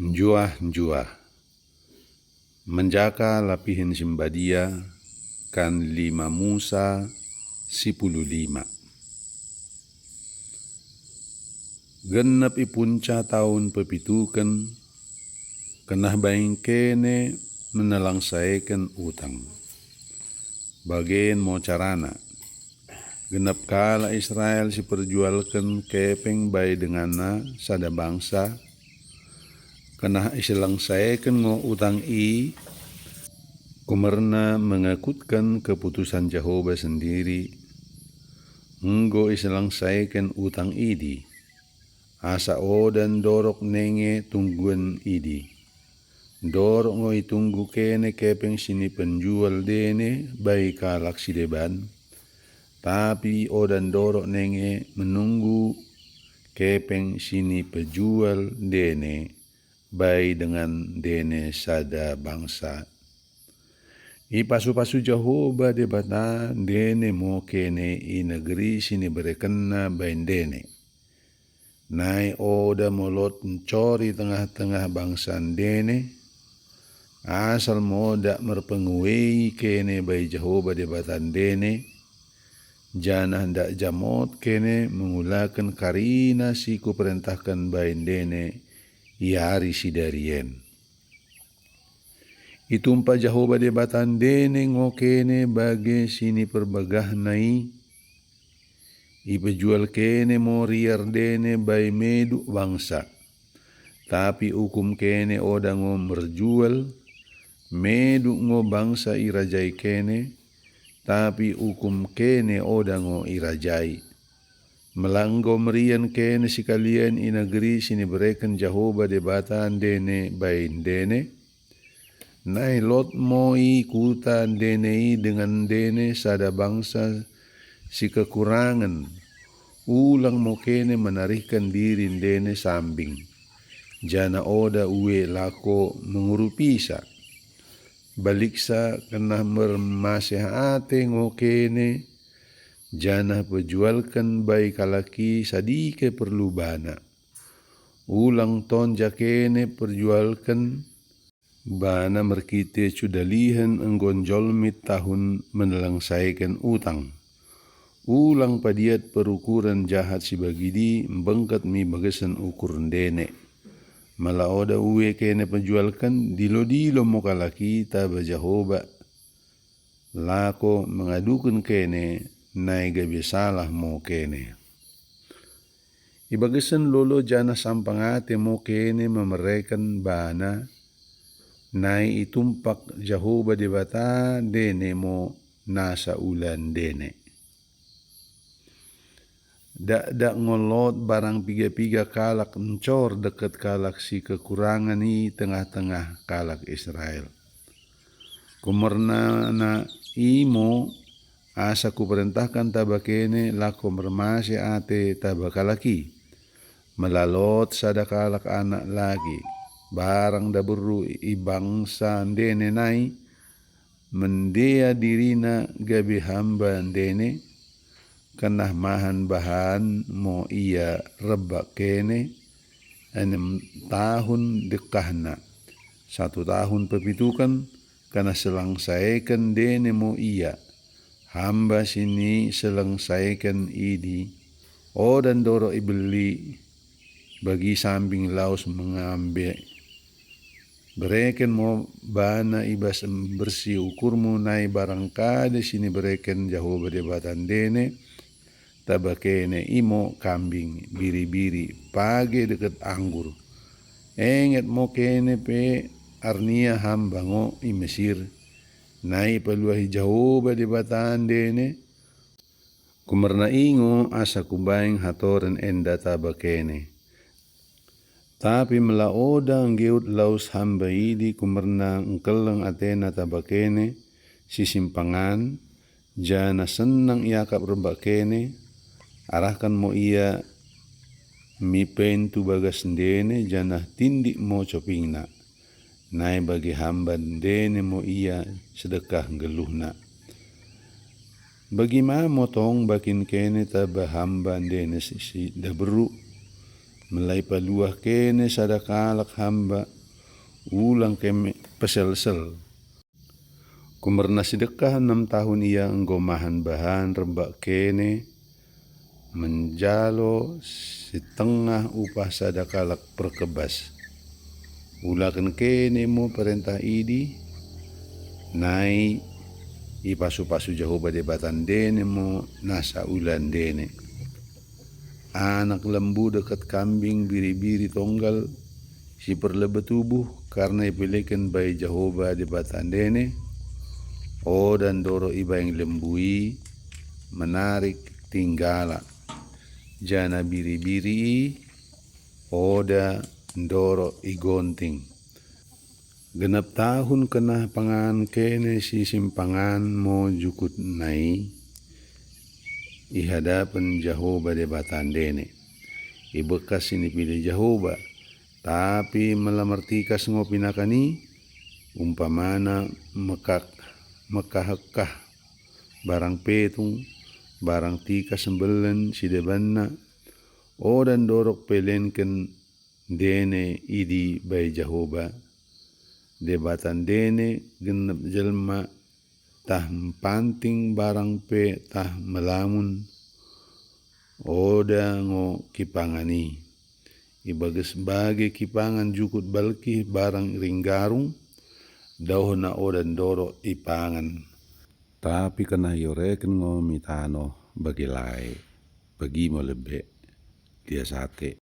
Njuah-njuah, menjaka lapihin simbadia, kan 5 Musa 15. Genep ipunca tahun pepituken, kenah baing kene menelangsaeken utang. Bagen mo carana, genep kala Israel si perjualkan kepeng bay denganna sada bangsa, kenah iselangsaeken ngo utang kumerna mengikutkan keputusan Jehovah sendiri, enggo iselangsaeken utang idi, asa dan dorok nenge tungguan idi. Dorok ngo itunggu kene kepeng sini penjual dene bay kalak si deban, tapi dan dorok nenge menunggu kepeng sini penjual dene bay dengan dene sada bangsa. Ipasu-pasu Jehovah debata dene mo kene i negeri sini berekena bain dene. Nai oda molot mencori tengah-tengah bangsa dene, asal moda merpenguei kene bay Jehovah debatan dene, jana ndak jamot kene mengulakan karina si ku perintahkan bain dene iari si darien. Itumpa Jehovah debatan dene ngokene bage sini perbagah nai, ipejual kene mo riar dene bay medu bangsa, tapi hukum kene oda ngo merjual, medu ngo bangsa irajai kene, tapi hukum kene oda ngo irajai. Melanggo merian kene sikalian i negeri sini bereken Jehovah debatan dene bain dene, nai lot moi kuta dene dengan dene sada bangsa si kekurangan, ulang mo kene menarikkan diri dene sambing, jana oda uwe lako mengurupisa, baliksa kena mermasehate ngo kene, jana pejualkan bay kalaki sadike perlu bana, ulang tonja kene perjualkan bana merkite cudalihan enggon jolmit tahun menelangsaikan utang. Ulang padiat perukuran jahat si bagidi mbengkat mi bagesan ukuran dene. Mala oda uwe kene penjualkan dilo-dilo mo kalaki taba Jehovah. Lako mengadukan kene nai gabi salah mo kene. Ibagesan lolo jana sampangate mo kene memerekan bana, nai itumpak Jehovah debata dene mo nasa ulan dene. Dak ngolot barang piga-piga kalak encor dekat kalak si kekurangan ni tengah-tengah kalak Israel. Kumerna na imo asa ku perintahkan tabakene lako mermase ate tabakalaki, melalot sada kalak anak lagi, barang daburu ibangsa dene nai, mendea dirina gabi hamba dene, kenah mahan bahan mo ia rebak kene, 6 tahun dekahna, 1 tahun pepitukan, karena selangsaikan dene mo ia, hamba sini selangsaikan idi, dan doro ibeli, bagi sambing laus mengambil. Bereken mo bana ibas bersih ukurmu nai barang kade sini bereken Jehovah debatan dene, tabakene imo kambing biri-biri page deket anggur. Enget mo kene pe arnia hamba ngo i Mesir, nai peluahi Jehovah debatan dene, kumerna ingo asa kubaing hatoren enda tabakene. Tapi melaoda nggeut laus hamba idi kumerna ngkeleng atena tabakene, si simpangan, jana senang iakap rebak kene, arahkan mo ia mipen tu bagas dene jana tindik mo copingna, nai bagi hamba dene mo ia sedekah geluhna. Bagi ma motong bakin kene taba hamba dene si daberu, Melai paluah kene sadakalak hamba ulang keme pesel-sel. Kumerna sedekah 6 tahun ia enggomahan bahan rembak kene menjalo setengah upah sadakalak perkebas. Ulakan kene mo perintah idi nai ipasu-pasu Jehovah debatan dene mo nasa ulan dene. Anak lembu dekat kambing biri-biri tonggal si perlebe tubuh karena ipelekan bai Jehovah debatan dene. Dan doro iba yang lembui menarik tinggala jana biri-biri oda doro igonting. Genap tahun kena pangan kene si simpangan mo jukut nai ihadapan Jehovah debatan dene. Ibekas ini pilih Jehovah tapi melamartikas ngopinakani umpamana mekah barang petung barang tika sembelen si debanna dan dorok pelenken dene idi bai Jehovah debatan dene genep jelma tah panting barang pe tah melamun oda ngo kipangani ibages bage kipangan jukut balki barang ringgarung dahona odan doro ipangan. Tapi kena yoreken ngo mitano bagi lai bagi mo lebe dia sate